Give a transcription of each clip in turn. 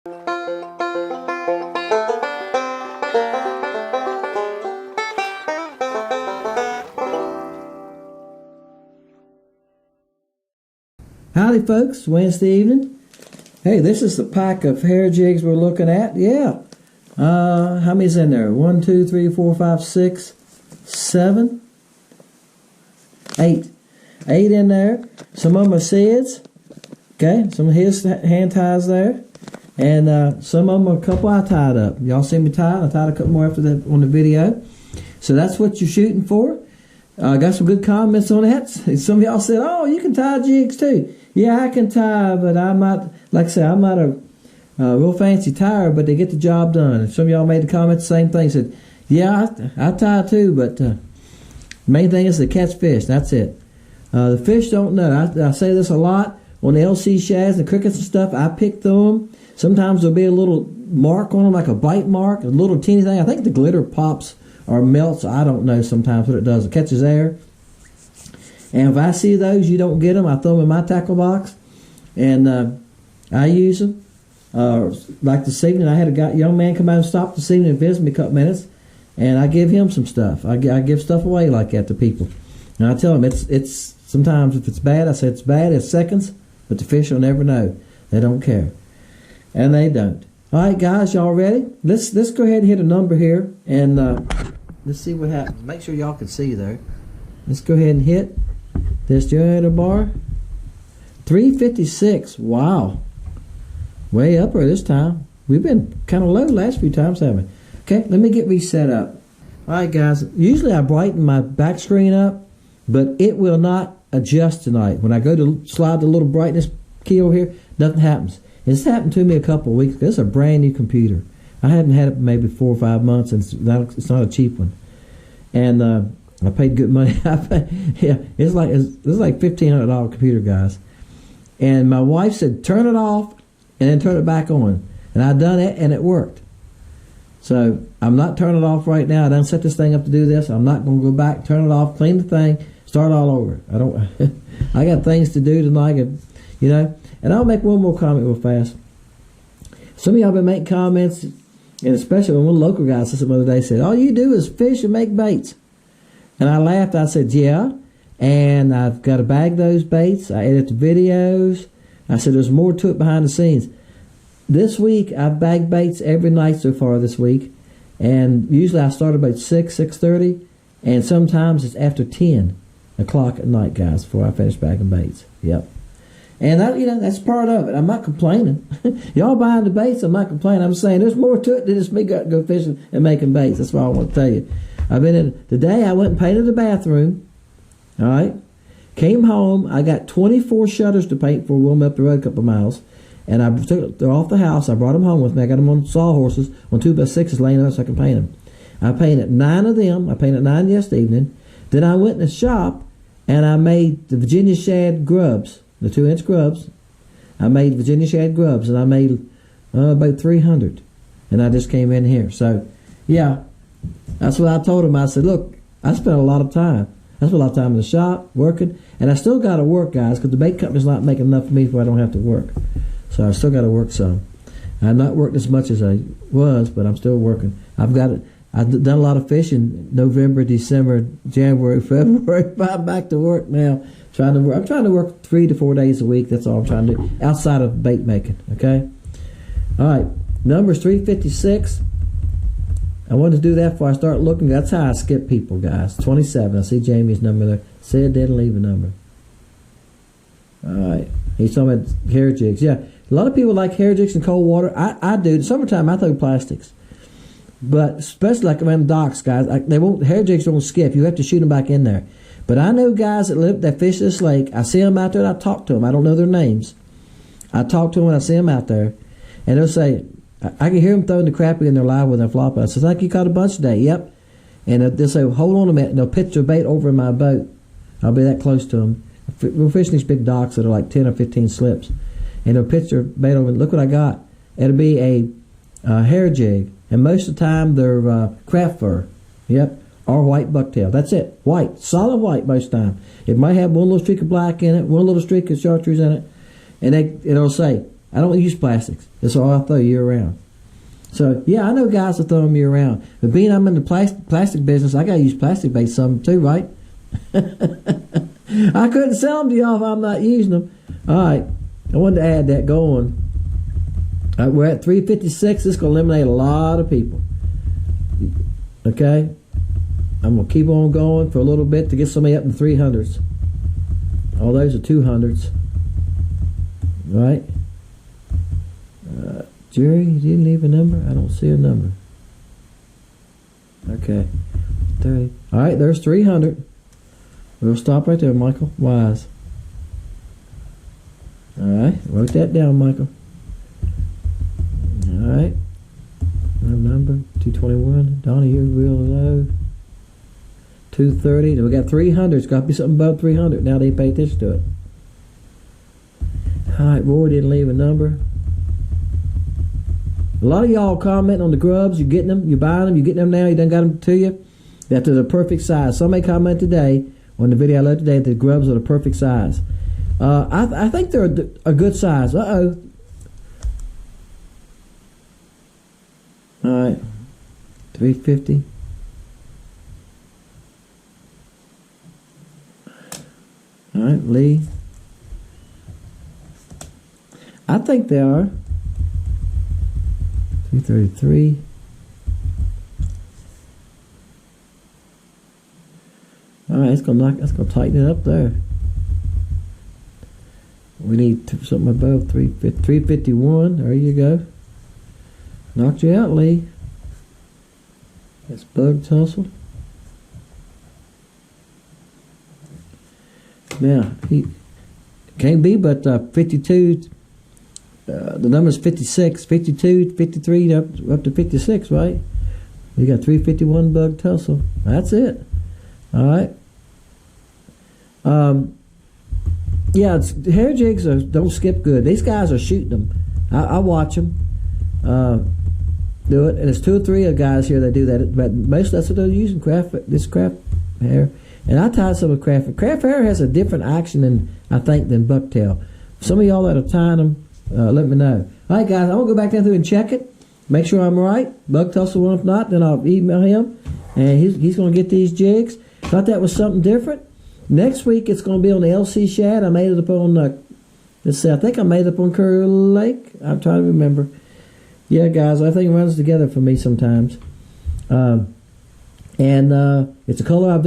Howdy folks, Wednesday evening. Hey, this is the pack of hair jigs we're looking at. Yeah. How many's in there? 1, 2, 3, 4, 5, 6, 7, 8. 8 in there. Some of them are Sid's. Okay, some of his hand ties there. And some of them are a couple I tied up. Y'all see me tie? I tied a couple more after that on the video. So that's what you're shooting for. I got some good comments on that. Some of y'all said, oh, you can tie jigs too. Yeah, I can tie, but I'm not, like I said, I'm not a real fancy tire, but they get the job done. And some of y'all made the comment, the same thing. Said, yeah, I tie too, but the main thing is to catch fish. That's it. The fish don't know. I say this a lot. On the LC shads and crickets and stuff, I pick through them. Sometimes there'll be a little mark on them, like a bite mark, a little teeny thing. I think the glitter pops or melts. I don't know sometimes what it does. It catches air. And if I see those, you don't get them, I throw them in my tackle box. And I use them. Like this evening, I had a young man come out and stop this evening and visit me a couple minutes. And I give him some stuff. I give stuff away like that to people. And I tell them, it's sometimes if it's bad, I say it's bad, it's seconds. But the fish will never know. They don't care. And they don't. All right, guys, y'all ready? Let's go ahead and hit a number here. And let's see what happens. Make sure y'all can see there. Let's go ahead and hit this generator bar. 356. Wow. Way up there this time. We've been kind of low last few times, haven't we? Okay, let me get reset up. All right, guys. Usually I brighten my back screen up, but it will not adjust tonight. When I go to slide the little brightness key over here, nothing happens. This happened to me a couple of weeks ago. It's a brand new computer. I hadn't had it maybe 4 or 5 months, and it's not a cheap one. And I paid good money. Yeah, it's like $1,500 computer, guys. And my wife said, turn it off and then turn it back on. And I done it, and it worked. So I'm not turning it off right now. I done set this thing up to do this. I'm not going to go back, turn it off, clean the thing, start all over. I got things to do tonight, you know. And I'll make one more comment real fast. Some of y'all been making comments, and especially when one local guy said some other day, said, all you do is fish and make baits. And I laughed. I said, yeah. And I've got to bag those baits. I edit the videos. I said, there's more to it behind the scenes. This week, I've bagged baits every night so far this week. And usually I start about 6:30. And sometimes it's after 10 o'clock at night, guys, before I finish bagging baits. Yep. And that, that's part of it. I'm not complaining. Y'all buying the baits, I'm not complaining. I'm saying there's more to it than just me go fishing and making baits. That's what I want to tell you. I've been in today. I went and painted the bathroom. All right. Came home. I got 24 shutters to paint for Wilma up the road a couple of miles, and I took them off the house. I brought them home with me. I got them on sawhorses on 2x6s laying out so I can paint them. I painted 9 of them. I painted 9 yesterday evening. Then I went in the shop and I made the Virginia shad grubs. The 2-inch grubs. I made Virginia shad grubs, and I made about 300. And I just came in here. So, yeah, that's what I told him. I said, look, I spent a lot of time. I spent a lot of time in the shop working, and I still got to work, guys, because the bait company's not making enough for me so I don't have to work. So I still got to work some. I've not worked as much as I was, but I'm still working. I've done a lot of fishing November, December, January, February. I'm back to work now. I'm trying to work 3 to 4 days a week. That's all I'm trying to do outside of bait making. Okay. All right. Number's 356. I wanted to do that before I start looking. That's how I skip people, guys. 27. I see Jamie's number there. Sid didn't leave a number. All right. He's talking about hair jigs. Yeah. A lot of people like hair jigs in cold water. I do. In summertime, I throw plastics. But especially like around the docks, guys, hair jigs don't skip. You have to shoot them back in there. But I know guys that fish this lake. I see them out there and I talk to them. I don't know their names. I talk to them when I see them out there. And they'll say, I can hear them throwing the crappie in their live with their flop. I said, I think you caught a bunch today. Yep. And they'll say, hold on a minute. And they'll pitch their bait over in my boat. I'll be that close to them. We're fishing these big docks that are like 10 or 15 slips. And they'll pitch their bait over. And look what I got. It'll be a hair jig. And most of the time they're craft fur. Yep. Or white bucktail. That's it. White. Solid white most of the time. It might have one little streak of black in it, one little streak of chartreuse in it. And it'll say, I don't use plastics. That's all I throw year round. So, yeah, I know guys that throw them year round. But being I'm in the plastic business, I got to use plastic baits some too, right? I couldn't sell them to y'all if I'm not using them. All right. I wanted to add that going. All right, we're at 356. This is going to eliminate a lot of people. Okay? I'm going to keep on going for a little bit to get somebody up in 300s. All those are 200s. Right? Jerry, you didn't leave a number? I don't see a number. Okay. 30. All right, there's 300. We'll stop right there, Michael. Wise. All right, wrote that down, Michael. All right. Number 221. Donnie, you're real low. 230. Then we got 300. It's got to be something above 300. Now they pay attention to it. All right, Roy didn't leave a number. A lot of y'all commenting on the grubs. You're getting them. You're buying them. You're getting them now. You done got them to you. That they're the perfect size. Somebody commented today on the video I left today that the grubs are the perfect size. I think they're a good size. Uh-oh. All right. 350. All right, Lee. I think they are. 333. All right, that's gonna tighten it up there. We need something above 351. There you go. Knocked you out, Lee. That's bug tussle. Now, he can't be but 52. The number's 56, 52, 53, up to 56, right? We got 351 bug tussle. That's it. All right. Yeah, hair jigs don't skip good. These guys are shooting them. I watch them do it, and it's 2 or 3 of guys here that do that. But most that's what they're using craft hair. And I tied some with craft. Craft hair has a different action than I think than bucktail. Some of y'all that are tying them, let me know. All right, guys, I'm gonna go back down through and check it, make sure I'm right. Bug tussle one, if not, then I'll email him, and he's gonna get these jigs. Thought that was something different. Next week it's gonna be on the LC shad. I made it up on let's see, I think I made it up on Curry Lake. I'm trying to remember. Yeah, guys, I think it runs together for me sometimes. It's a color I have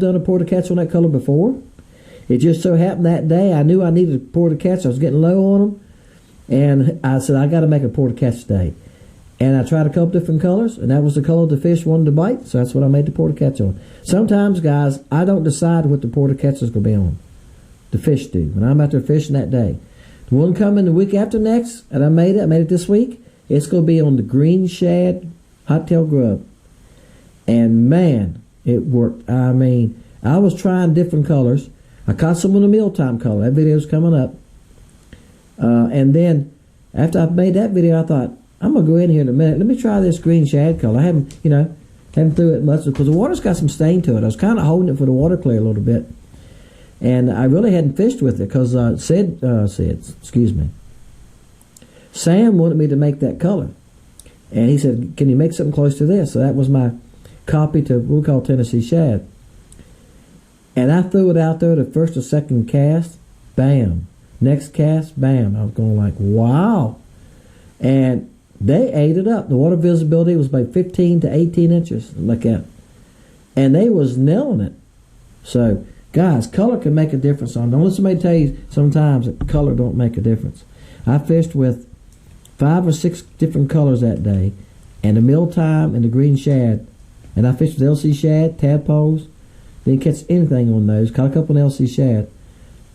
done a porta catch on that color before. It just so happened that day I knew I needed a porta catch. I was getting low on them, and I said I got to make a porta catch today. And I tried a couple different colors, and that was the color the fish wanted to bite. So that's what I made the porta catch on. Sometimes, guys, I don't decide what the porta catch is going to be on. The fish do. When I'm out there fishing that day, the one coming the week after next, and I made it this week. It's going to be on the green shad hot tail grub. And man, it worked. I mean, I was trying different colors. I caught some of the mealtime color. That video's coming up. And then after I made that video, I thought, I'm going to go in here in a minute. Let me try this green shad color. I haven't threw it much because the water's got some stain to it. I was kind of holding it for the water clear a little bit. And I really hadn't fished with it because Sam wanted me to make that color. And he said, can you make something close to this? So that was my copy to what we call Tennessee shad. And I threw it out there the first or second cast, bam. Next cast, bam. I was going like, wow. And they ate it up. The water visibility was about 15 to 18 inches. Look at it. And they was nailing it. So, guys, color can make a difference. Don't let somebody tell you sometimes that color don't make a difference. I fished with 5 or 6 different colors that day, and the mealtime and the green shad. And I fished with LC shad, tadpoles. Didn't catch anything on those. Caught a couple on LC shad.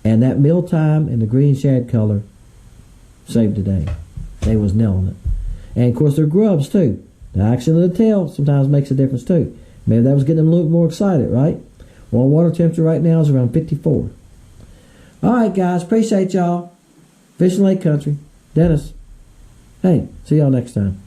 And that mealtime and the green shad color saved the day. They was nailing it. And of course they're grubs too. The action of the tail sometimes makes a difference too. Maybe that was getting them a little more excited, right? Well, water temperature right now is around 54. Alright guys, appreciate y'all. Fishing Lake Country. Dennis. Hey, see y'all next time.